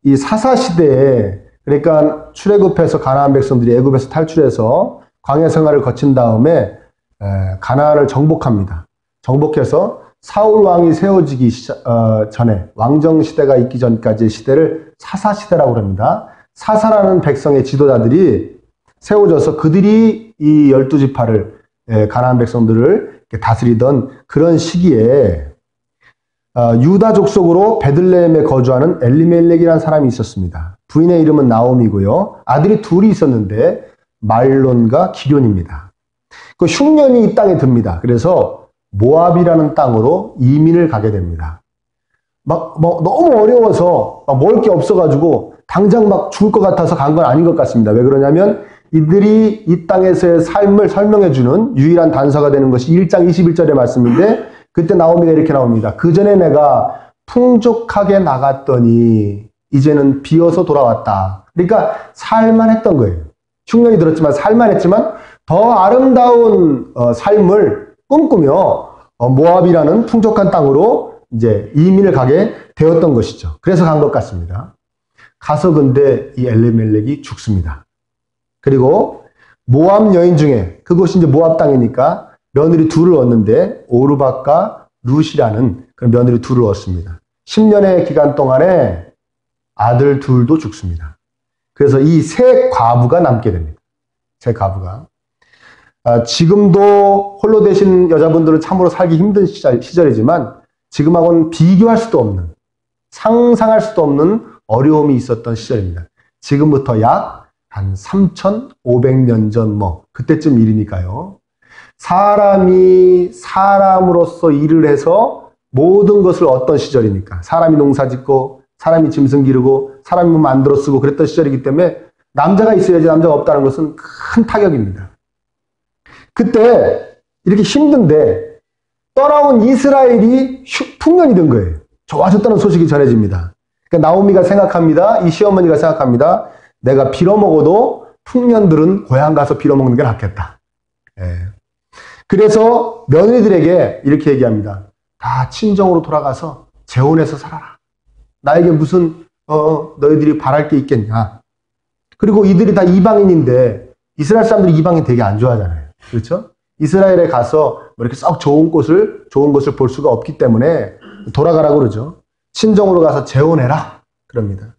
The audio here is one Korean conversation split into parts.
이 사사시대에, 그러니까 출애굽해서 가나안 백성들이 애굽에서 탈출해서 광야 생활을 거친 다음에 가나안을 정복합니다. 정복해서 사울 왕이 세워지기 전에, 왕정 시대가 있기 전까지의 시대를 사사시대라고 합니다. 사사라는 백성의 지도자들이 세워져서 그들이 이 12지파를, 가나안 백성들을 다스리던 그런 시기에 유다 족속으로 베들레헴에 거주하는 엘리멜렉이라는 사람이 있었습니다. 부인의 이름은 나옴이고요. 아들이 둘이 있었는데 말론과 기럐입니다. 그 흉년이 이 땅에 듭니다. 그래서 모압이라는 땅으로 이민을 가게 됩니다. 너무 어려워서 먹을 게 없어가지고 당장 죽을 것 같아서 간 건 아닌 것 같습니다. 왜 그러냐면 이들이 이 땅에서의 삶을 설명해주는 유일한 단서가 되는 것이 1장 21절의 말씀인데, 그때 나오미가 이렇게 나옵니다. 그 전에 내가 풍족하게 나갔더니 이제는 비어서 돌아왔다. 그러니까 살만했던 거예요. 흉년이 들었지만 살만했지만 더 아름다운 삶을 꿈꾸며 모압이라는 풍족한 땅으로 이제 이민을 가게 되었던 것이죠. 그래서 간 것 같습니다. 가서 근데 이 엘리멜렉이 죽습니다. 그리고 모압 여인 중에, 그곳이 이제 모압 땅이니까 며느리 둘을 얻는데 오르박과 룻이라는 그런 며느리 둘을 얻습니다. 10년의 기간 동안에 아들 둘도 죽습니다. 그래서 이 세 과부가 남게 됩니다. 세 과부가. 지금도 홀로 되신 여자분들은 참으로 살기 힘든 시절이지만 지금하고는 비교할 수도 없는, 상상할 수도 없는 어려움이 있었던 시절입니다. 지금부터 약 한 3,500년 전 그때쯤 일이니까요. 사람이 사람으로서 일을 해서 모든 것을 얻던 시절이니까, 사람이 농사 짓고 사람이 짐승 기르고 사람이 만들어 쓰고 그랬던 시절이기 때문에 남자가 있어야지 남자가 없다는 것은 큰 타격입니다. 그때 이렇게 힘든데 떠나온 이스라엘이 풍년이 된 거예요. 좋아졌다는 소식이 전해집니다. 그러니까 나오미가 생각합니다. 이 시어머니가 생각합니다. 내가 빌어먹어도 풍년들은 고향 가서 빌어먹는 게 낫겠다. 그래서 며느리들에게 이렇게 얘기합니다. 다 친정으로 돌아가서 재혼해서 살아라. 나에게 무슨 너희들이 바랄 게 있겠냐. 그리고 이들이 다 이방인인데 이스라엘 사람들이 이방인 되게 안 좋아하잖아요. 그렇죠? 이스라엘에 가서 이렇게 썩 좋은 것을 볼 수가 없기 때문에 돌아가라고 그러죠. 친정으로 가서 재혼해라. 그럽니다.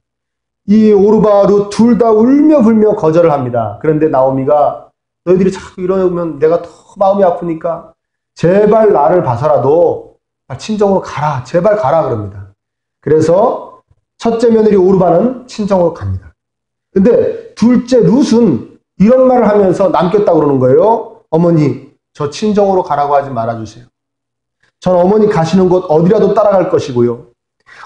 이 오르바 룻 둘 다 울며 불며 거절을 합니다. 그런데 나오미가 너희들이 자꾸 이러면 내가 더 마음이 아프니까 제발 나를 봐서라도 친정으로 가라. 제발 가라. 그럽니다. 그래서 첫째 며느리 오르바는 친정으로 갑니다. 근데 둘째 룻은 이런 말을 하면서 남겼다고 그러는 거예요. 어머니, 저 친정으로 가라고 하지 말아주세요. 전 어머니 가시는 곳 어디라도 따라갈 것이고요.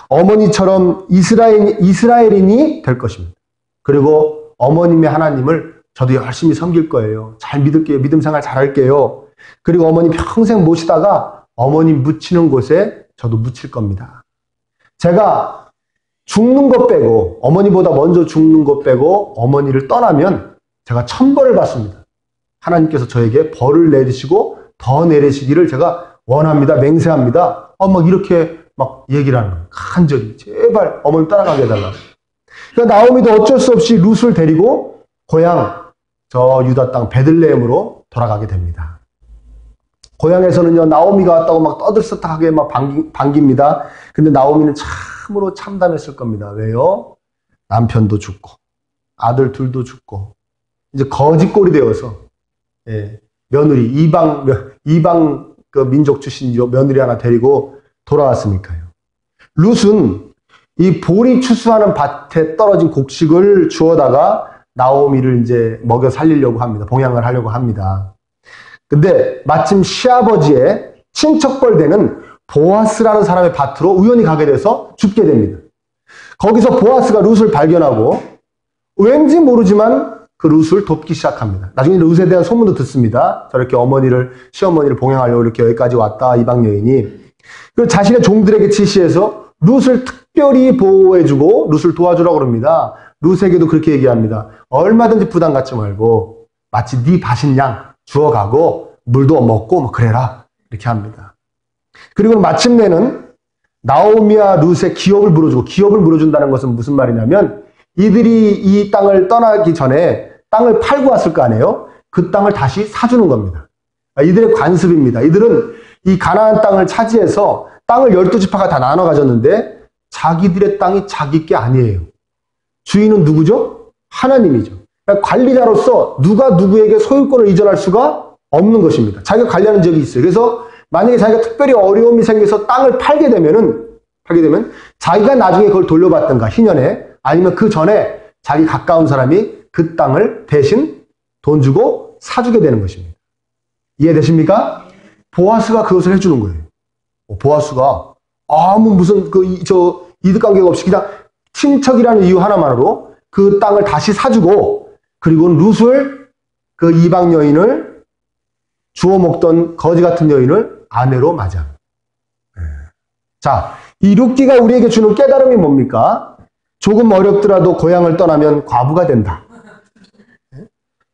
어머니처럼 이스라엘인이 될 것입니다. 그리고 어머님의 하나님을 저도 열심히 섬길 거예요. 잘 믿을게요. 믿음 생활 잘할게요. 그리고 어머니 평생 모시다가 어머니 묻히는 곳에 저도 묻힐 겁니다. 제가 죽는 것 빼고, 어머니보다 먼저 죽는 것 빼고 어머니를 떠나면 제가 천벌을 받습니다. 하나님께서 저에게 벌을 내리시고 더 내리시기를 제가 원합니다. 맹세합니다. 이렇게 얘기를 하는 거예요. 간절히. 제발 어머니 따라가게 해달라고. 그러니까 나오미도 어쩔 수 없이 룻을 데리고 고향, 저 유다 땅 베들레헴으로 돌아가게 됩니다. 고향에서는요, 나오미가 왔다고 떠들썩하게 반깁니다. 근데 나오미는 참으로 참담했을 겁니다. 왜요? 남편도 죽고, 아들 둘도 죽고, 이제 거지꼴이 되어서, 며느리, 이방 그 민족 출신 며느리 하나 데리고 돌아왔으니까요. 룻은 이 보리 추수하는 밭에 떨어진 곡식을 주워다가 나오미를 이제 먹여 살리려고 합니다. 봉양을 하려고 합니다. 근데 마침 시아버지의 친척벌 되는 보아스라는 사람의 밭으로 우연히 가게 돼서 죽게 됩니다. 거기서 보아스가 룻을 발견하고 왠지 모르지만 그 룻을 돕기 시작합니다. 나중에 룻에 대한 소문도 듣습니다. 저렇게 시어머니를 봉양하려고 이렇게 여기까지 왔다, 이방 여인이. 그 자신의 종들에게 지시해서 룻을 특별히 보호해주고 룻을 도와주라고 합니다. 룻에게도 그렇게 얘기합니다. 얼마든지 부담 갖지 말고 마치 네 밭인 양 주워가고 물도 먹고 그래라. 이렇게 합니다. 그리고 마침내는 나오미와 룻의 기업을 물어주고, 기업을 물어준다는 것은 무슨 말이냐면 이들이 이 땅을 떠나기 전에 땅을 팔고 왔을 거 아니에요? 그 땅을 다시 사주는 겁니다. 이들의 관습입니다. 이들은 이 가나안 땅을 차지해서 땅을 12지파가 다 나눠 가졌는데 자기들의 땅이 자기 게 아니에요. 주인은 누구죠? 하나님이죠. 그러니까 관리자로서 누가 누구에게 소유권을 이전할 수가 없는 것입니다. 자기가 관리하는 적이 있어요. 그래서 만약에 자기가 특별히 어려움이 생겨서 땅을 팔게 되면 자기가 나중에 그걸 돌려받든가 희년에, 아니면 그 전에 자기 가까운 사람이 그 땅을 대신 돈 주고 사주게 되는 것입니다. 이해되십니까? 보아스가 그것을 해주는 거예요. 보아스가 아무 무슨 이득관계가 없이 그냥 친척이라는 이유 하나만으로 그 땅을 다시 사주고, 그리고 룻을, 그 이방 여인을, 주워 먹던 거지 같은 여인을 아내로 맞이합니다. 자, 이 룻기가 우리에게 주는 깨달음이 뭡니까? 조금 어렵더라도 고향을 떠나면 과부가 된다.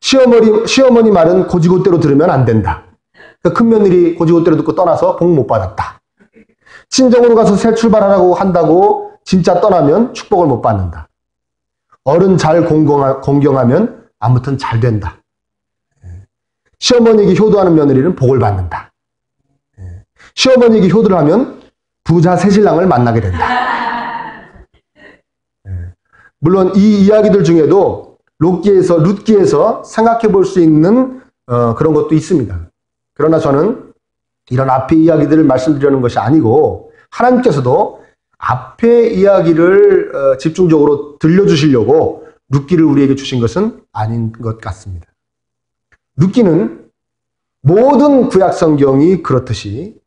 시어머니 말은 고지고대로 들으면 안 된다. 큰 며느리 고지고대로 듣고 떠나서 복 못 받았다. 친정으로 가서 새 출발하라고 한다고 진짜 떠나면 축복을 못 받는다. 어른 잘 공경하면 아무튼 잘 된다. 시어머니에게 효도하는 며느리는 복을 받는다. 시어머니에게 효도를 하면 부자 새신랑을 만나게 된다. 물론 이 이야기들 중에도 룻기에서 생각해 볼 수 있는 그런 것도 있습니다. 그러나 저는 이런 앞의 이야기들을 말씀드리는 것이 아니고, 하나님께서도 앞의 이야기를 집중적으로 들려주시려고 룻기를 우리에게 주신 것은 아닌 것 같습니다. 룻기는 모든 구약 성경이 그렇듯이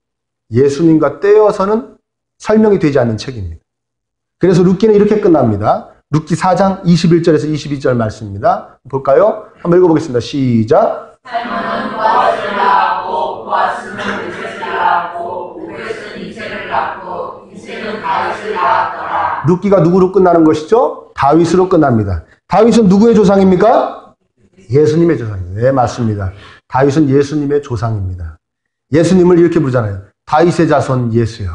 예수님과 떼어서는 설명이 되지 않는 책입니다. 그래서 룻기는 이렇게 끝납니다. 룻기 4장 21절에서 22절 말씀입니다. 볼까요? 한번 읽어보겠습니다. 시작. 살몬은 보아스를 낳았고, 보아스는 룻을 낳았고, 룻은 이새를 낳고, 이새는 다윗을 낳았더라. 룻기가 누구로 끝나는 것이죠? 다윗으로 끝납니다. 다윗은 누구의 조상입니까? 예수님의 조상입니다. 네, 맞습니다. 다윗은 예수님의 조상입니다. 예수님을 이렇게 부르잖아요. 다윗의 자손 예수여.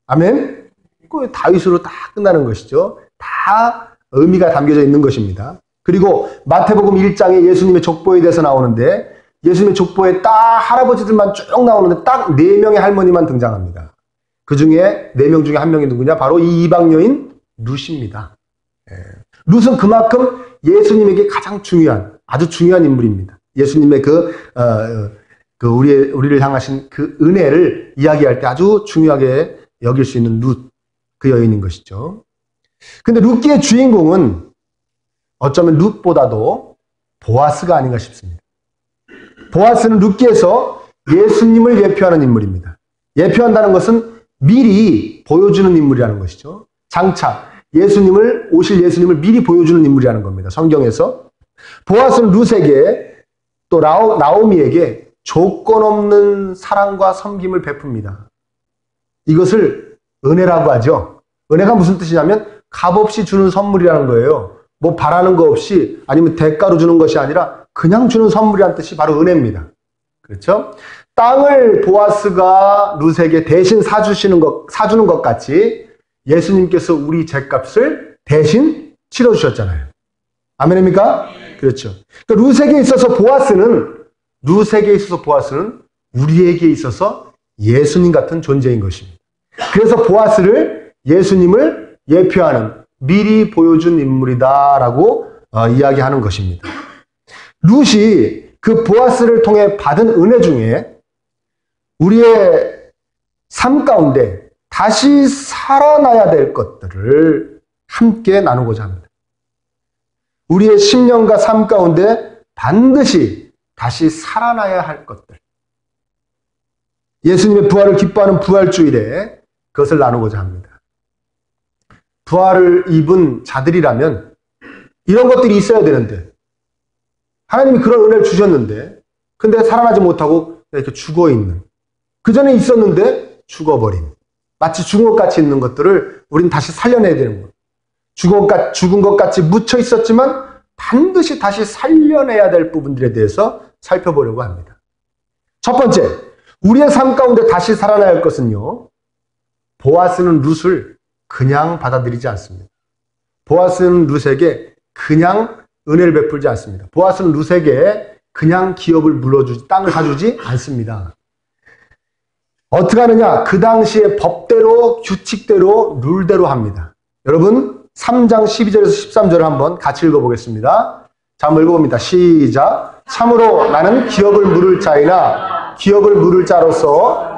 아멘? 그 다윗으로 다 끝나는 것이죠. 다 의미가 담겨져 있는 것입니다. 그리고 마태복음 1장에 예수님의 족보에 대해서 나오는데, 예수님의 족보에 딱 할아버지들만 쭉 나오는데 딱 4명의 할머니만 등장합니다. 그 중에 4명 중에 한 명이 누구냐? 바로 이 이방 여인 룻입니다. 룻은 그만큼 예수님에게 가장 중요한, 아주 중요한 인물입니다. 예수님의 우리를 향하신 그 은혜를 이야기할 때 아주 중요하게 여길 수 있는 룻, 그 여인인 것이죠. 근데 룻기의 주인공은 어쩌면 룻보다도 보아스가 아닌가 싶습니다. 보아스는 룻기에서 예수님을 예표하는 인물입니다. 예표한다는 것은 미리 보여주는 인물이라는 것이죠. 장차 오실 예수님을 미리 보여주는 인물이라는 겁니다. 성경에서. 보아스는 룻에게 또 나오미에게 조건 없는 사랑과 섬김을 베풉니다. 이것을 은혜라고 하죠. 은혜가 무슨 뜻이냐면 값없이 주는 선물이라는 거예요. 뭐 바라는 거 없이, 아니면 대가로 주는 것이 아니라 그냥 주는 선물이라는 뜻이 바로 은혜입니다. 그렇죠? 땅을 보아스가 룻에게 대신 사주는 것 같이 예수님께서 우리 죗값을 대신 치러주셨잖아요. 아멘입니까? 그렇죠. 그러니까 룻에게 있어서 보아스는 우리에게 있어서 예수님 같은 존재인 것입니다. 그래서 보아스를 예수님을 예표하는, 미리 보여준 인물이다라고 이야기하는 것입니다. 룻이 그 보아스를 통해 받은 은혜 중에 우리의 삶 가운데 다시 살아나야 될 것들을 함께 나누고자 합니다. 우리의 심령과 삶 가운데 반드시 다시 살아나야 할 것들. 예수님의 부활을 기뻐하는 부활주일에 그것을 나누고자 합니다. 부활을 입은 자들이라면 이런 것들이 있어야 되는데, 하나님이 그런 은혜를 주셨는데, 근데 살아나지 못하고 이렇게 죽어있는, 그 전에 있었는데 죽어버린, 마치 죽은 것 같이 있는 것들을 우린 다시 살려내야 되는 거예요. 죽은 것 같이 묻혀 있었지만 반드시 다시 살려내야 될 부분들에 대해서 살펴보려고 합니다. 첫 번째, 우리의 삶 가운데 다시 살아나야 할 것은요, 보아스는 룻을 그냥 받아들이지 않습니다. 보아스는 룻에게 그냥 은혜를 베풀지 않습니다. 보아스는 룻에게 그냥 기업을 물어주지, 땅을 사주지 않습니다. 어떻게 하느냐? 그 당시에 법대로, 규칙대로, 룰대로 합니다. 여러분 3장 12절에서 13절을 한번 같이 읽어보겠습니다. 자, 한번 읽어봅니다. 시작. 참으로 나는 기업을 물을 자이나 기업을 물을 자로서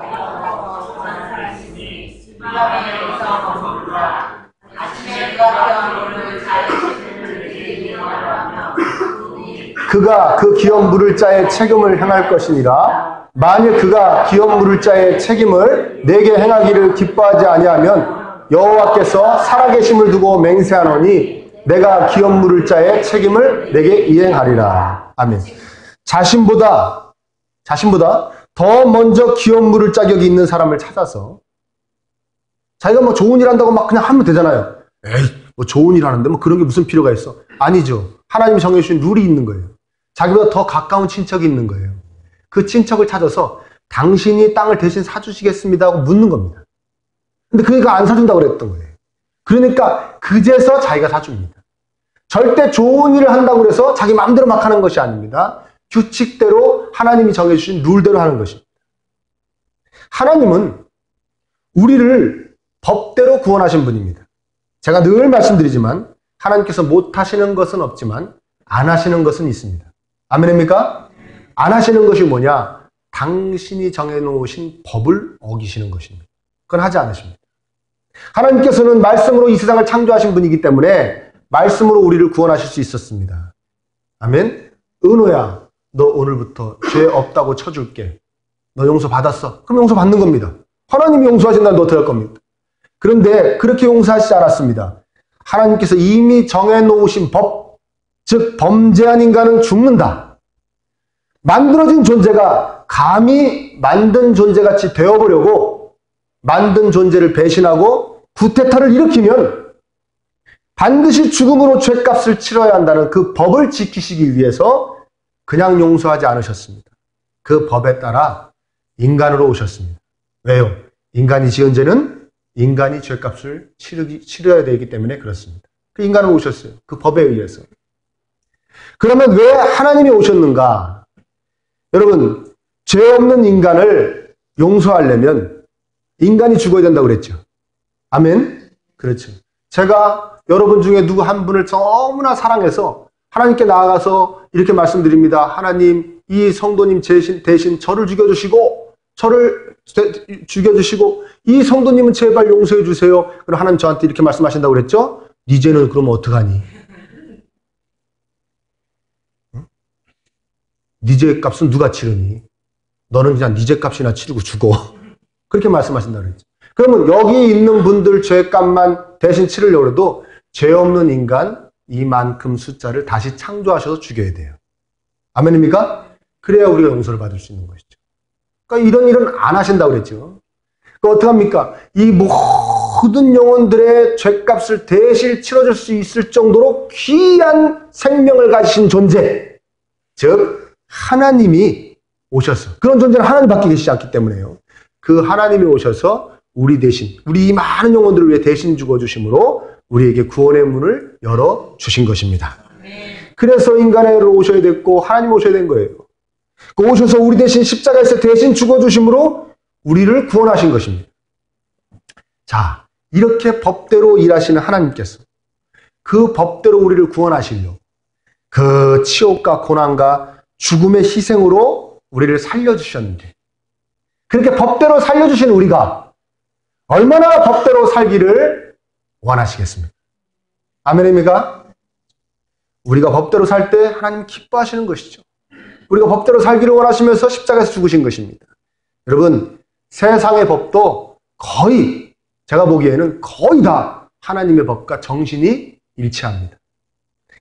그가 그 기업 물을 자의 책임을 행할 것이니라. 만일 그가 기업 물을 자의 책임을 내게 행하기를 기뻐하지 아니하면 여호와께서 살아계심을 두고 맹세하노니 내가 기업 물을 자의 책임을 내게 이행하리라. 아멘. 자신보다 더 먼저 기업 물을 자격이 있는 사람을 찾아서 자기가 뭐 좋은 일 한다고 막 그냥 하면 되잖아요. 에이, 뭐 좋은 일 하는데 뭐 그런 게 무슨 필요가 있어? 아니죠. 하나님이 정해주신 룰이 있는 거예요. 자기보다 더 가까운 친척이 있는 거예요. 그 친척을 찾아서 당신이 땅을 대신 사주시겠습니다 하고 묻는 겁니다. 근데 그가 안 사준다고 그랬던 거예요. 그러니까 그제서 자기가 사줍니다. 절대 좋은 일을 한다고 해서 자기 마음대로 막 하는 것이 아닙니다. 규칙대로 하나님이 정해주신 룰대로 하는 것입니다. 하나님은 우리를 법대로 구원하신 분입니다. 제가 늘 말씀드리지만 하나님께서 못하시는 것은 없지만 안 하시는 것은 있습니다. 아멘입니까? 안 하시는 것이 뭐냐? 당신이 정해놓으신 법을 어기시는 것입니다. 그건 하지 않으십니다. 하나님께서는 말씀으로 이 세상을 창조하신 분이기 때문에 말씀으로 우리를 구원하실 수 있었습니다. 아멘? 은호야, 너 오늘부터 죄 없다고 쳐줄게. 너 용서 받았어. 그럼 용서 받는 겁니다. 하나님이 용서하신다면 너 어떻게 할 겁니다. 그런데 그렇게 용서하시지 않았습니다. 하나님께서 이미 정해놓으신 법, 즉 범죄한 인간은 죽는다. 만들어진 존재가 감히 만든 존재같이 되어보려고 만든 존재를 배신하고 구테타를 일으키면 반드시 죽음으로 죗값을 치러야 한다는 그 법을 지키시기 위해서 그냥 용서하지 않으셨습니다. 그 법에 따라 인간으로 오셨습니다. 왜요? 인간이 지은 죄는 인간이 죗값을 치러야 되기 때문에 그렇습니다. 그 인간으로 오셨어요. 그 법에 의해서. 그러면 왜 하나님이 오셨는가? 여러분, 죄 없는 인간을 용서하려면 인간이 죽어야 된다고 그랬죠. 아멘? 그렇죠. 제가 여러분 중에 누구 한 분을 너무나 사랑해서 하나님께 나아가서 이렇게 말씀드립니다. 하나님, 이 성도님 대신 저를 죽여주시고 이 성도님은 제발 용서해 주세요. 그럼 하나님 저한테 이렇게 말씀하신다고 그랬죠? 네 죄는 그러면 어떡하니? 응? 네 죄 값은 누가 치르니? 너는 그냥 네 죄 값이나 치르고 죽어. 그렇게 말씀하신다고 그랬죠. 그러면 여기 있는 분들 죄 값만 대신 치르려고 해도 죄 없는 인간 이만큼 숫자를 다시 창조하셔서 죽여야 돼요. 아멘입니까? 그래야 우리가 용서를 받을 수 있는 것이죠. 그러니까 이런 일은 안 하신다고 그랬죠. 그러니까 어떡합니까? 이 모든 영혼들의 죄값을 대신 치러줄 수 있을 정도로 귀한 생명을 가지신 존재, 즉 하나님이 오셔서, 그런 존재는 하나님밖에 계시지 않기 때문에요. 그 하나님이 오셔서 우리 대신, 우리 이 많은 영혼들을 위해 대신 죽어주심으로 우리에게 구원의 문을 열어주신 것입니다. 그래서 인간으로 오셔야 됐고 하나님 오셔야 된 거예요. 그 오셔서 우리 대신 십자가에서 대신 죽어주심으로 우리를 구원하신 것입니다. 자, 이렇게 법대로 일하시는 하나님께서 그 법대로 우리를 구원하시려 그 치욕과 고난과 죽음의 희생으로 우리를 살려주셨는데, 그렇게 법대로 살려주신 우리가 얼마나 법대로 살기를 원하시겠습니까? 아멘입니까? 우리가 법대로 살 때 하나님 기뻐하시는 것이죠. 우리가 법대로 살기를 원하시면서 십자가에서 죽으신 것입니다. 여러분, 세상의 법도 거의, 제가 보기에는 거의 다 하나님의 법과 정신이 일치합니다.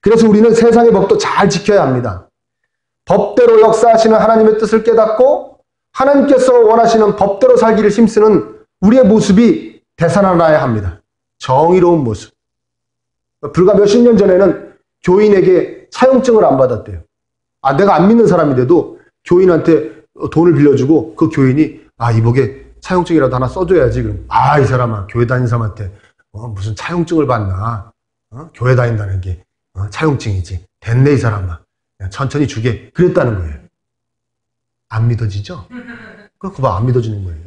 그래서 우리는 세상의 법도 잘 지켜야 합니다. 법대로 역사하시는 하나님의 뜻을 깨닫고 하나님께서 원하시는 법대로 살기를 힘쓰는 우리의 모습이 되살아나야 합니다. 정의로운 모습. 불과 몇십 년 전에는 교인에게 사용증을 안 받았대요. 내가 안 믿는 사람인데도 교인한테 돈을 빌려주고 그 교인이 이복에 차용증이라도 하나 써줘야지. 그럼 이 사람아, 교회 다니는 사람한테 무슨 차용증을 받나? 교회 다닌다는 게 차용증이지. 됐네 이 사람아. 그냥 천천히 주게. 그랬다는 거예요. 안 믿어지죠? 그거 안 믿어지는 거예요.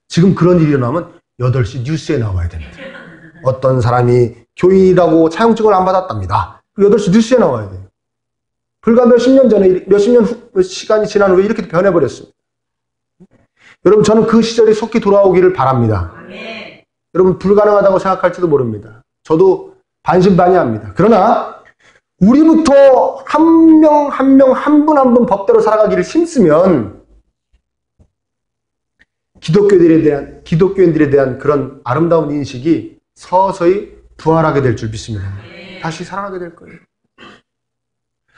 지금 그런 일이 일어나면 8시 뉴스에 나와야 됩니다. 어떤 사람이 교인이라고 차용증을 안 받았답니다. 8시 뉴스에 나와야 돼요. 불과 몇십 년 전에, 몇십 년 시간이 지난 후에 이렇게 변해버렸습니다. 여러분, 저는 그 시절이 속히 돌아오기를 바랍니다. 네. 여러분, 불가능하다고 생각할지도 모릅니다. 저도 반신반의합니다. 그러나 우리부터 한 명 한 명, 한 분 한 분 법대로 살아가기를 힘쓰면 기독교인들에 대한 그런 아름다운 인식이 서서히 부활하게 될 줄 믿습니다. 다시 살아나게 될 거예요.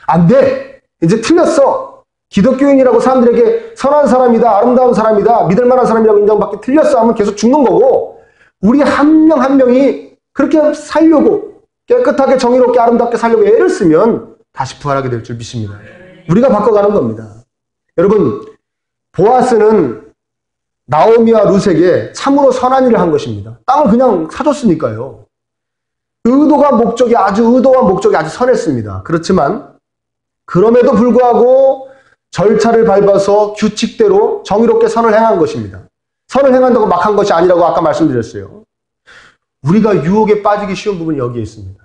안 돼! 이제 틀렸어! 기독교인이라고 사람들에게 선한 사람이다, 아름다운 사람이다, 믿을 만한 사람이라고 인정받기 틀렸어 하면 계속 죽는 거고, 우리 한 명 한 명이 그렇게 살려고, 깨끗하게 정의롭게 아름답게 살려고 애를 쓰면 다시 부활하게 될 줄 믿습니다. 우리가 바꿔가는 겁니다. 여러분, 보아스는 나오미와 룻에게 참으로 선한 일을 한 것입니다. 땅을 그냥 사줬으니까요. 의도와 목적이 아주 선했습니다. 그렇지만 그럼에도 불구하고 절차를 밟아서 규칙대로 정의롭게 선을 행한 것입니다. 선을 행한다고 막 한 것이 아니라고 아까 말씀드렸어요. 우리가 유혹에 빠지기 쉬운 부분이 여기에 있습니다.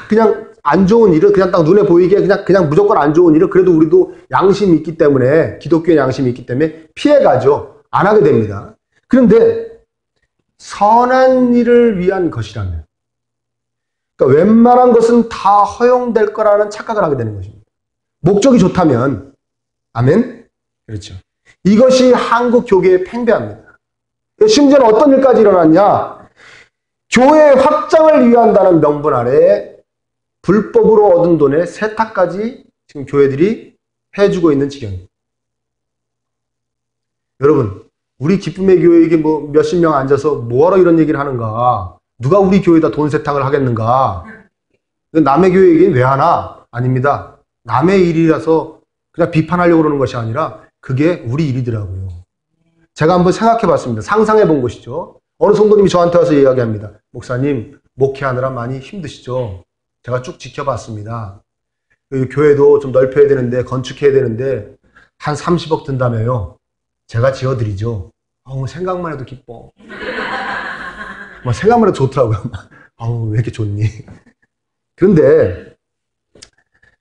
그냥 안 좋은 일을 그냥 딱 눈에 보이게 그냥 무조건 안 좋은 일을 그래도 우리도 양심이 있기 때문에 기독교의 양심이 있기 때문에 피해가죠. 안 하게 됩니다. 그런데 선한 일을 위한 것이라면 그러니까 웬만한 것은 다 허용될 거라는 착각을 하게 되는 것입니다. 목적이 좋다면 아멘? 그렇죠. 이것이 한국 교계의 팽배합니다. 심지어는 어떤 일까지 일어났냐? 교회 확장을 위한다는 명분 아래 불법으로 얻은 돈의 세탁까지 지금 교회들이 해주고 있는 지경입니다. 여러분, 우리 기쁨의 교회에 이게 뭐 몇십 명 앉아서 뭐하러 이런 얘기를 하는가? 누가 우리 교회에다 돈 세탁을 하겠는가? 남의 교회 얘기는 왜 하나? 아닙니다. 남의 일이라서 그냥 비판하려고 그러는 것이 아니라 그게 우리 일이더라고요. 제가 한번 생각해 봤습니다. 상상해 본 것이죠. 어느 성도님이 저한테 와서 이야기합니다. 목사님, 목회하느라 많이 힘드시죠? 제가 쭉 지켜봤습니다. 교회도 좀 넓혀야 되는데, 건축해야 되는데, 한 30억 든다며요. 제가 지어드리죠. 생각만 해도 기뻐. 생각만 해도 좋더라고요. 왜 이렇게 좋니? 그런데,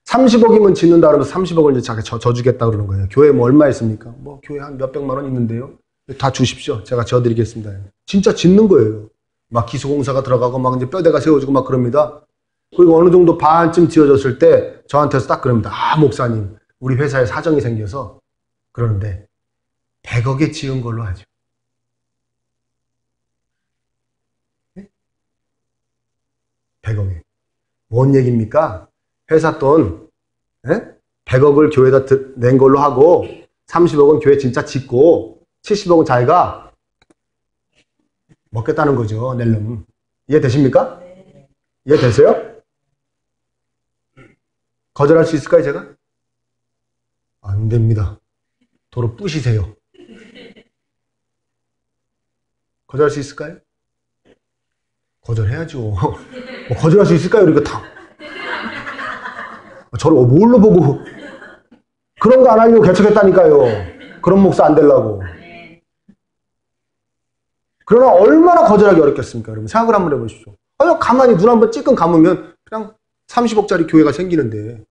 30억이면 짓는다 그러면 30억을 이제 자기 져주겠다 그러는 거예요. 교회 뭐 얼마 있습니까? 교회 한 몇백만 원 있는데요. 다 주십시오. 제가 져드리겠습니다. 진짜 짓는 거예요. 막 기수공사가 들어가고 막 이제 뼈대가 세워지고 막 그럽니다. 그리고 어느 정도 반쯤 지어졌을 때 저한테서 딱 그럽니다. 목사님, 우리 회사에 사정이 생겨서 그러는데 100억에 지은 걸로 하죠. 네? 100억에. 뭔 얘기입니까? 회사 돈 100억을 교회에다 낸 걸로 하고 30억은 교회 진짜 짓고 70억은 자기가 먹겠다는 거죠. 낼려면. 이해되십니까? 이해되세요? 거절할 수 있을까요, 제가? 안 됩니다. 도로 부시세요. 거절할 수 있을까요? 거절해야죠. 거절할 수 있을까요? 우리가 다. 저를 뭘로 보고 그런 거 안 하려고 개척했다니까요. 그런 목사 안 되려고. 그러나 얼마나 거절하기 어렵겠습니까? 여러분 생각을 한번 해보십시오. 가만히 눈 한번 찔끔 감으면 그냥 30억짜리 교회가 생기는데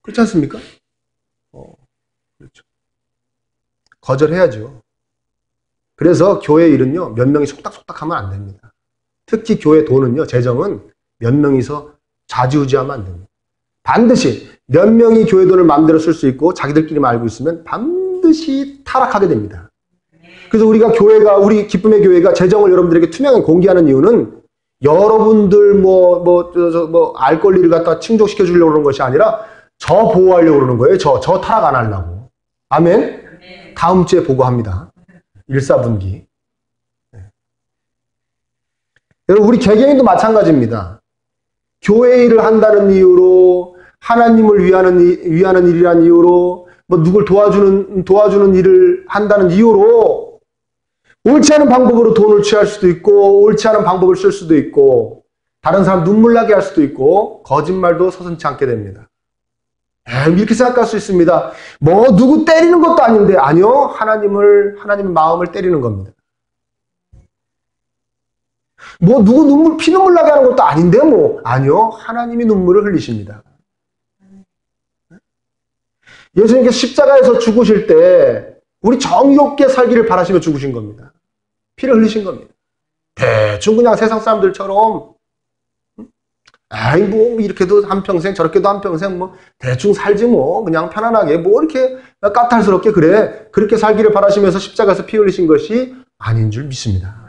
그렇지 않습니까? 그렇죠. 거절해야죠. 그래서 교회 일은요 몇 명이 속닥속닥 하면 안 됩니다. 특히 교회 돈은요 재정은 몇 명이서 좌지우지하면 안 됩니다. 반드시 몇 명이 교회 돈을 마음대로 쓸 수 있고 자기들끼리만 알고 있으면 반드시 타락하게 됩니다. 그래서 우리 기쁨의 교회가 재정을 여러분들에게 투명하게 공개하는 이유는 여러분들 알 권리를 갖다 충족시켜 주려고 그러는 것이 아니라 저 보호하려고 그러는 거예요. 저 타락 안 하려고. 아멘? 다음 주에 보고합니다. 1사분기. 여러분 우리 개개인도 마찬가지입니다. 교회 일을 한다는 이유로 하나님을 위하는 일이라는 이유로 누굴 도와주는 일을 한다는 이유로 옳지 않은 방법으로 돈을 취할 수도 있고, 옳지 않은 방법을 쓸 수도 있고, 다른 사람 눈물 나게 할 수도 있고, 거짓말도 서슴지 않게 됩니다. 이렇게 생각할 수 있습니다. 뭐 누구 때리는 것도 아닌데, 아니요, 하나님의 마음을 때리는 겁니다. 뭐 누구 피눈물 나게 하는 것도 아닌데, 뭐 아니요, 하나님이 눈물을 흘리십니다. 예수님께서 십자가에서 죽으실 때 우리 정의롭게 살기를 바라시며 죽으신 겁니다. 피를 흘리신 겁니다. 대충 그냥 세상 사람들처럼 아이 뭐 이렇게도 한평생 저렇게도 한평생 뭐 대충 살지 뭐 그냥 편안하게 뭐 이렇게 까탈스럽게 그래 그렇게 살기를 바라시면서 십자가에서 피 흘리신 것이 아닌 줄 믿습니다.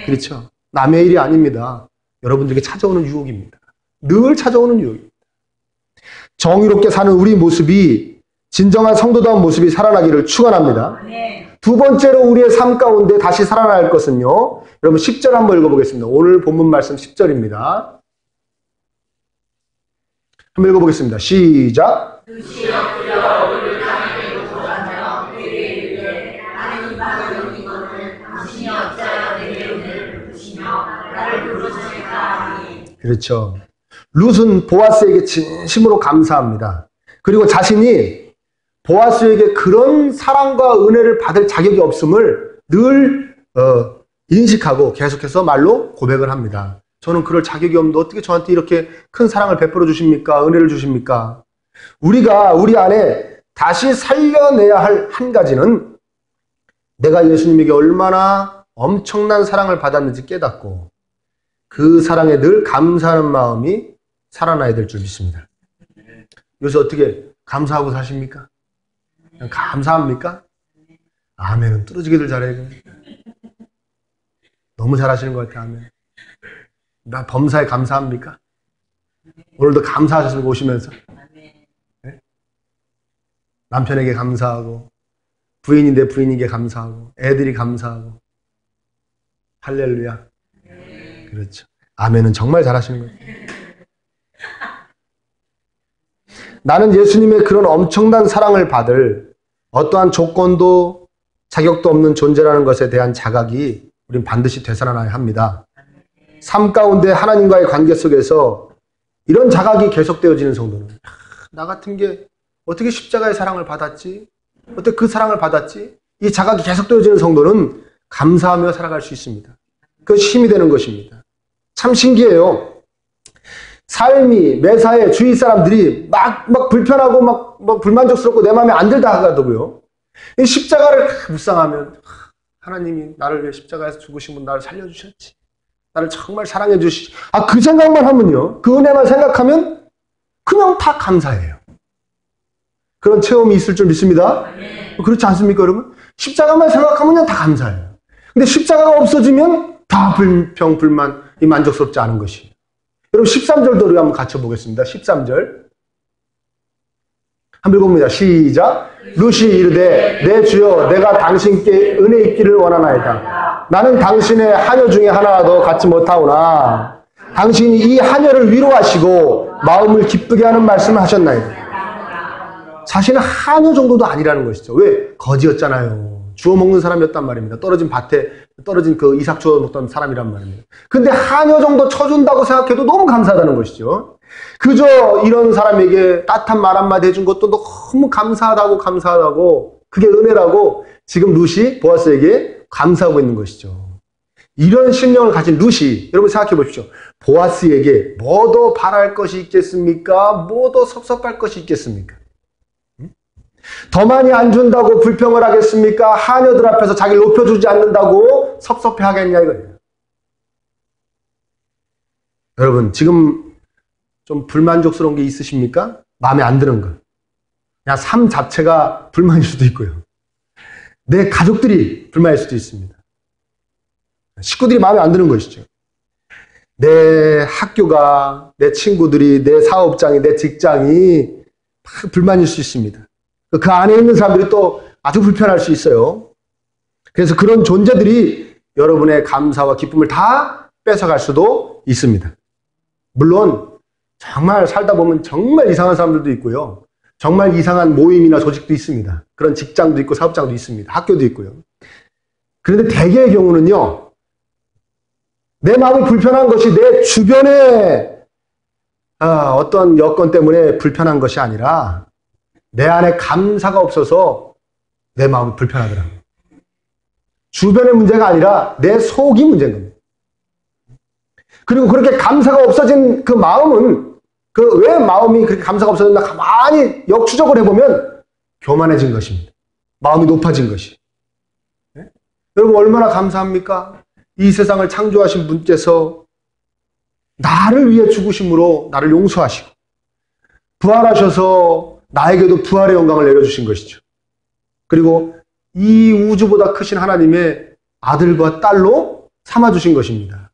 그렇죠? 남의 일이 아닙니다. 여러분들에게 찾아오는 유혹입니다. 늘 찾아오는 유혹입니다. 정의롭게 사는 우리 모습이 진정한 성도다운 모습이 살아나기를 축원합니다. 두 번째로 우리의 삶 가운데 다시 살아날 것은요. 여러분 10절 한번 읽어보겠습니다. 오늘 본문 말씀 10절입니다. 한번 읽어보겠습니다. 시작. 그렇죠. 룻은 보아스에게 진심으로 감사합니다. 그리고 자신이 보아스에게 그런 사랑과 은혜를 받을 자격이 없음을 늘 인식하고 계속해서 말로 고백을 합니다. 저는 그럴 자격이 없는데 어떻게 저한테 이렇게 큰 사랑을 베풀어 주십니까? 은혜를 주십니까? 우리가 우리 안에 다시 살려내야 할 한 가지는 내가 예수님에게 얼마나 엄청난 사랑을 받았는지 깨닫고 그 사랑에 늘 감사하는 마음이 살아나야 될 줄 믿습니다. 요새 어떻게 감사하고 사십니까? 그냥 감사합니까? 아멘은 뚫어지게들 잘해요. 너무 잘하시는 것 같아요. 아멘. 나 범사에 감사합니까? 오늘도 감사하셨습니까? 오시면서. 네? 남편에게 감사하고 부인인데 부인에게 감사하고 애들이 감사하고 할렐루야. 그렇죠. 아멘은 정말 잘하시는 거예요. 나는 예수님의 그런 엄청난 사랑을 받을 어떠한 조건도 자격도 없는 존재라는 것에 대한 자각이 우린 반드시 되살아나야 합니다. 삶 가운데 하나님과의 관계 속에서 이런 자각이 계속되어지는 성도는 나 같은 게 어떻게 십자가의 사랑을 받았지? 어떻게 그 사랑을 받았지? 이 자각이 계속되어지는 성도는 감사하며 살아갈 수 있습니다. 그것이 힘이 되는 것입니다. 참 신기해요. 삶이 매사에 주위 사람들이 막 불편하고 막 불만족스럽고 내 마음에 안 들다 하더라고요. 이 십자가를 묵상하면 하나님이 나를 위해 십자가에서 죽으시면 나를 살려주셨지. 나를 정말 사랑해 주시지. 그 생각만 하면요. 그 은혜만 생각하면 그냥 다 감사해요. 그런 체험이 있을 줄 믿습니다. 그렇지 않습니까, 여러분? 십자가만 생각하면 그냥 다 감사해요. 근데 십자가가 없어지면 다 불평, 불만, 이 만족스럽지 않은 것이에요. 여러분 13절도 우리 한번 같이 보겠습니다. 13절 한번 읽어봅니다. 시작. 룻이 이르되 내 주여 내가 당신께 은혜 있기를 원하나이다. 나는 당신의 하녀 중에 하나라도 갖지 못하오나 당신이 이 하녀를 위로하시고 마음을 기쁘게 하는 말씀을 하셨나이다. 자신은 하녀 정도도 아니라는 것이죠. 왜? 거지였잖아요. 주워 먹는 사람이었단 말입니다. 떨어진 밭에 떨어진 그 이삭 주워 먹던 사람이란 말입니다. 근데 하녀 정도 쳐준다고 생각해도 너무 감사하다는 것이죠. 그저 이런 사람에게 따뜻한 말 한마디 해준 것도 너무 감사하다고 그게 은혜라고 지금 룻이 보아스에게 감사하고 있는 것이죠. 이런 심령을 가진 룻이 여러분 생각해 보십시오. 보아스에게 뭐 더 바랄 것이 있겠습니까? 뭐 더 섭섭할 것이 있겠습니까? 더 많이 안 준다고 불평을 하겠습니까? 하녀들 앞에서 자기를 높여주지 않는다고 섭섭해 하겠냐 이거예요. 여러분 지금 좀 불만족스러운 게 있으십니까? 마음에 안 드는 거. 그냥 삶 자체가 불만일 수도 있고요. 내 가족들이 불만일 수도 있습니다. 식구들이 마음에 안 드는 것이죠. 내 학교가, 내 친구들이, 내 사업장이, 내 직장이 불만일 수 있습니다. 그 안에 있는 사람들이 또 아주 불편할 수 있어요. 그래서 그런 존재들이 여러분의 감사와 기쁨을 다 뺏어갈 수도 있습니다. 물론 정말 살다 보면 정말 이상한 사람들도 있고요. 정말 이상한 모임이나 조직도 있습니다. 그런 직장도 있고 사업장도 있습니다. 학교도 있고요. 그런데 대개의 경우는요, 내 마음이 불편한 것이 내 주변에 어떤 여건 때문에 불편한 것이 아니라 내 안에 감사가 없어서 내 마음이 불편하더라고요. 주변의 문제가 아니라 내 속이 문제인 겁니다. 그리고 그렇게 감사가 없어진 그 마음은 왜 마음이 그렇게 감사가 없어졌나 가만히 역추적을 해보면 교만해진 것입니다. 마음이 높아진 것이. 네? 여러분 얼마나 감사합니까? 이 세상을 창조하신 분께서 나를 위해 죽으심으로 나를 용서하시고 부활하셔서 나에게도 부활의 영광을 내려주신 것이죠. 그리고 이 우주보다 크신 하나님의 아들과 딸로 삼아주신 것입니다.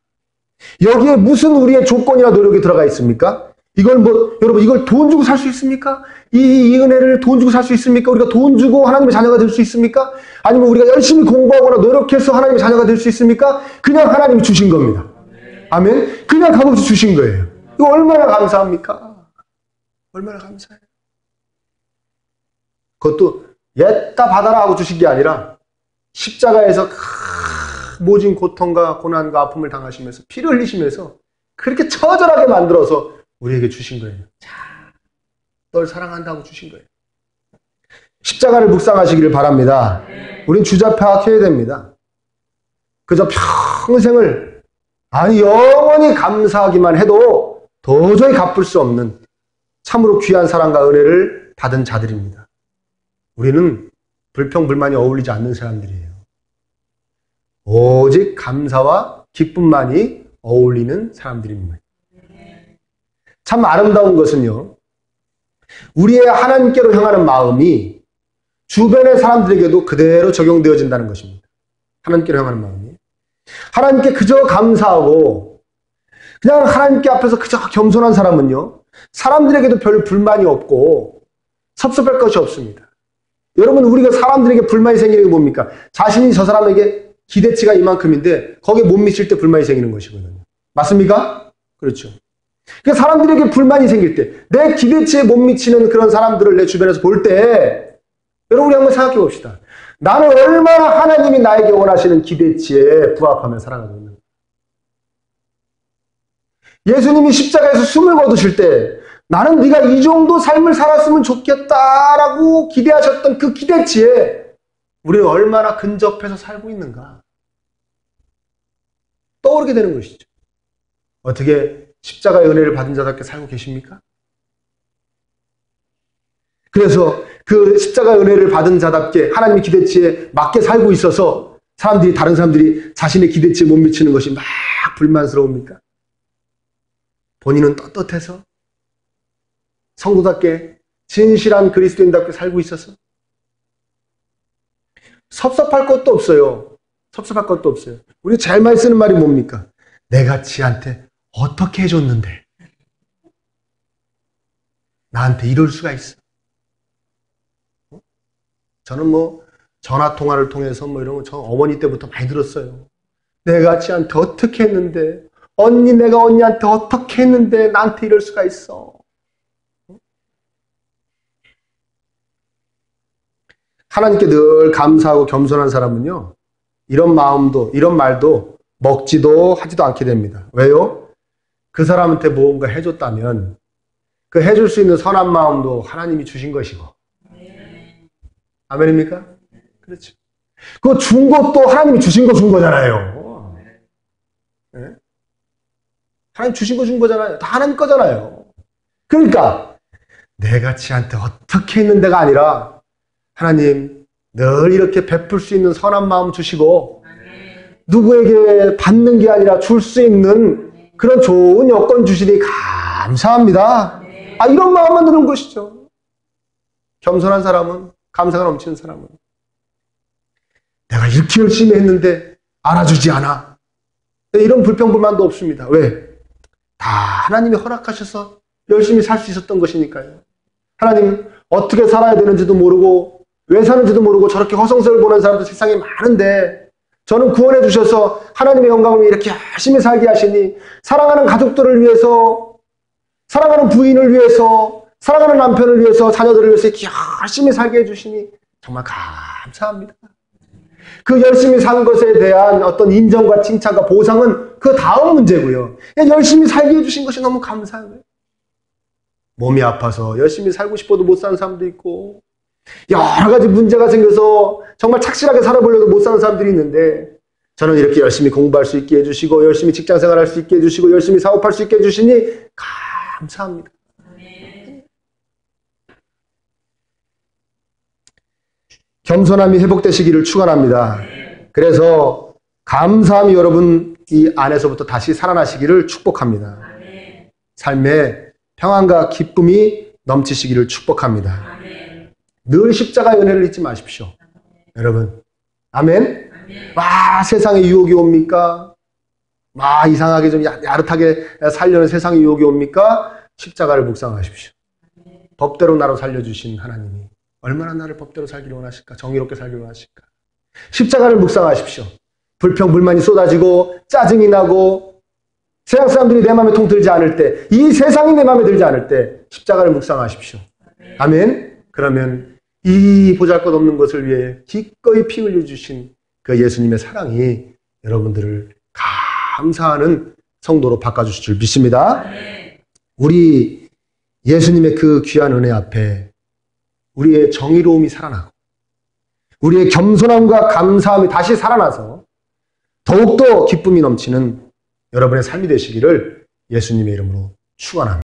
여기에 무슨 우리의 조건이나 노력이 들어가 있습니까? 이걸 여러분 이걸 돈 주고 살 수 있습니까? 이 은혜를 돈 주고 살 수 있습니까? 우리가 돈 주고 하나님의 자녀가 될 수 있습니까? 아니면 우리가 열심히 공부하거나 노력해서 하나님의 자녀가 될 수 있습니까? 그냥 하나님이 주신 겁니다. 아멘? 그냥 값없이 주신 거예요. 이거 얼마나 감사합니까? 얼마나 감사해요. 그것도 옛다 받아라 하고 주신 게 아니라 십자가에서 모진 고통과 고난과 아픔을 당하시면서 피를 흘리시면서 그렇게 처절하게 만들어서 우리에게 주신 거예요. 자, 널 사랑한다고 주신 거예요. 십자가를 묵상하시기를 바랍니다. 우린 주자파악해야 됩니다. 그저 평생을 영원히 감사하기만 해도 도저히 갚을 수 없는 참으로 귀한 사랑과 은혜를 받은 자들입니다. 우리는 불평불만이 어울리지 않는 사람들이에요. 오직 감사와 기쁨만이 어울리는 사람들입니다. 참 아름다운 것은요, 우리의 하나님께로 향하는 마음이 주변의 사람들에게도 그대로 적용되어진다는 것입니다. 하나님께로 향하는 마음이. 하나님께 그저 감사하고 그냥 하나님께 앞에서 그저 겸손한 사람은요, 사람들에게도 별 불만이 없고 섭섭할 것이 없습니다. 여러분, 우리가 사람들에게 불만이 생기는 게 뭡니까? 자신이 저 사람에게 기대치가 이만큼인데 거기에 못 미칠 때 불만이 생기는 것이거든요. 맞습니까? 그렇죠. 그러니까 사람들에게 불만이 생길 때, 내 기대치에 못 미치는 그런 사람들을 내 주변에서 볼 때, 여러분 우리 한번 생각해 봅시다. 나는 얼마나 하나님이 나에게 원하시는 기대치에 부합하며 살아가고 있는가. 예수님이 십자가에서 숨을 거두실 때 나는 네가 이 정도 삶을 살았으면 좋겠다라고 기대하셨던 그 기대치에 우리는 얼마나 근접해서 살고 있는가 떠오르게 되는 것이죠. 어떻게 십자가의 은혜를 받은 자답게 살고 계십니까? 그래서 그 십자가의 은혜를 받은 자답게 하나님의 기대치에 맞게 살고 있어서 다른 사람들이 자신의 기대치에 못 미치는 것이 막 불만스러웁니까? 본인은 떳떳해서 성도답게 진실한 그리스도인답게 살고 있어서 섭섭할 것도 없어요. 섭섭할 것도 없어요. 우리 제일 많이 쓰는 말이 뭡니까? 내가 지한테 어떻게 해줬는데 나한테 이럴 수가 있어. 저는 전화통화를 통해서 이런 거 저 어머니 때부터 많이 들었어요. 내가 지한테 어떻게 했는데, 내가 언니한테 어떻게 했는데 나한테 이럴 수가 있어. 하나님께 늘 감사하고 겸손한 사람은요, 이런 말도 먹지도 하지도 않게 됩니다. 왜요? 그 사람한테 무언가 해줬다면 그 해줄 수 있는 선한 마음도 하나님이 주신 것이고. 아멘입니까? 그렇죠. 그거 준 것도 하나님이 주신 거 준 거잖아요. 네? 하나님 주신 거 준 거잖아요. 다 하나님 거잖아요. 그러니까 내가 지한테 어떻게 했는데가 아니라 하나님 늘 이렇게 베풀 수 있는 선한 마음 주시고 누구에게 받는 게 아니라 줄 수 있는 그런 좋은 여건 주시니 감사합니다. 이런 마음만 드는 것이죠. 겸손한 사람은, 감사가 넘치는 사람은 내가 이렇게 열심히 했는데 알아주지 않아. 이런 불평불만도 없습니다. 왜? 다 하나님이 허락하셔서 열심히 살 수 있었던 것이니까요. 하나님 어떻게 살아야 되는지도 모르고 왜 사는지도 모르고 저렇게 허송세월 보는 사람도 세상에 많은데 저는 구원해 주셔서 하나님의 영광을 이렇게 열심히 살게 하시니 사랑하는 가족들을 위해서, 사랑하는 부인을 위해서, 사랑하는 남편을 위해서, 자녀들을 위해서 이렇게 열심히 살게 해주시니 정말 감사합니다. 그 열심히 산 것에 대한 어떤 인정과 칭찬과 보상은 그 다음 문제고요. 그냥 열심히 살게 해주신 것이 너무 감사한 거예요. 몸이 아파서 열심히 살고 싶어도 못 사는 사람도 있고, 여러 가지 문제가 생겨서 정말 착실하게 살아보려고 못 사는 사람들이 있는데, 저는 이렇게 열심히 공부할 수 있게 해주시고, 열심히 직장생활 할 수 있게 해주시고, 열심히 사업할 수 있게 해주시니 감사합니다. 겸손함이 회복되시기를 축원합니다. 그래서 감사함이 여러분 이 안에서부터 다시 살아나시기를 축복합니다. 삶에 평안과 기쁨이 넘치시기를 축복합니다. 늘 십자가의 은혜를 잊지 마십시오. 여러분, 아멘? 와, 세상에 유혹이 옵니까? 와, 이상하게 좀 야릇하게 살려는 세상에 유혹이 옵니까? 십자가를 묵상하십시오. 법대로 나로 살려주신 하나님이 얼마나 나를 법대로 살기를 원하실까? 정의롭게 살기를 원하실까? 십자가를 묵상하십시오. 불평, 불만이 쏟아지고 짜증이 나고 세상 사람들이 내 마음에 통 들지 않을 때, 이 세상이 내 마음에 들지 않을 때 십자가를 묵상하십시오. 아멘? 그러면 이 보잘것없는 것을 위해 기꺼이 피 흘려주신 그 예수님의 사랑이 여러분들을 감사하는 성도로 바꿔주실 줄 믿습니다. 우리 예수님의 그 귀한 은혜 앞에 우리의 정의로움이 살아나고 우리의 겸손함과 감사함이 다시 살아나서 더욱더 기쁨이 넘치는 여러분의 삶이 되시기를 예수님의 이름으로 축원합니다.